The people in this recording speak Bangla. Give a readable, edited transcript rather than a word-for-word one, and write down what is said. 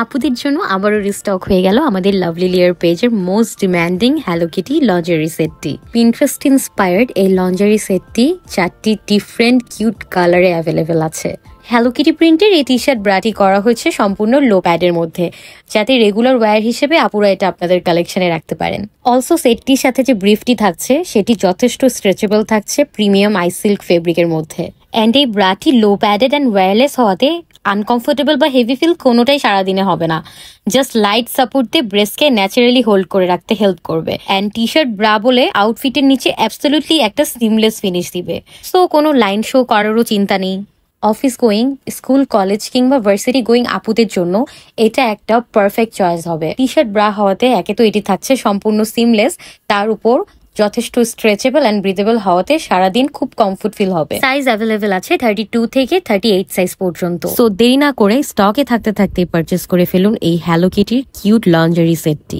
আপুদের জন্য আবারও রিস্টক হয়ে গেল আমাদের লাভলি লেয়ার পেজের মোস্ট ডিম্যান্ডিং হ্যালো কিটি লঞ্জারি সেটটি। পিন্টারেস্ট ইন্সপায়ার্ড এই লঞ্জারি সেটটি 4টি ডিফারেন্ট কিউট কালারে অ্যাভেলেবেল আছে। হ্যালো কিটি প্রিন্টের এই টি শার্ট ব্রাটি করা হয়েছে সম্পূর্ণ লো প্যাডের মধ্যে, যাতে রেগুলার ওয়্যার হিসেবে আপুরা এটা আপনাদের কালেকশনে রাখতে পারেন। অলসো সেটটির সাথে যে ব্রিফটি থাকছে সেটি যথেষ্ট স্ট্রেচেবল থাকছে প্রিমিয়াম আই সিল্ক ফেব্রিকের মধ্যে। অ্যান্ড এই ব্রাটি লো প্যাডেড অ্যান্ড ওয়্যারলেস হওয়াতে আনকমফোর্টেবল বা হেভি ফিল কোনোটাই সারাদিনে হবে না। জাস্ট লাইট সাপোর্ট দিয়ে ব্রেস্টকে ন্যাচারালি হোল্ড করে রাখতে হেল্প করবে। অ্যান্ড টি শার্ট ব্রা বলে আউটফিটের নিচে অ্যাবসলিউটলি একটা সিমলেস ফিনিশ দিবে। সো কোনো লাইন শো করারও চিন্তা নেই। অফিস গোয়িং, স্কুল, কলেজ কিংবা ভার্সিটি গোয়িং আপুদের জন্য এটা একটা পারফেক্ট চয়েস হবে। টি শার্ট ব্রা হওয়াতে একে তো এটি থাকছে সম্পূর্ণ সিমলেস, তার উপর যথেষ্ট স্ট্রেচেবল অ্যান্ড ব্রিথেবল হওয়াতে সারাদিন খুব কমফোর্ট ফিল হবে। সাইজ অ্যাভেলেবেল আছে 32 থেকে 38 সাইজ পর্যন্ত। সো দেরি না করে স্টকে থাকতে থাকতে পারচেস করে ফেলুন এই হ্যালো কিটির কিউট লঞ্জারি সেটটি।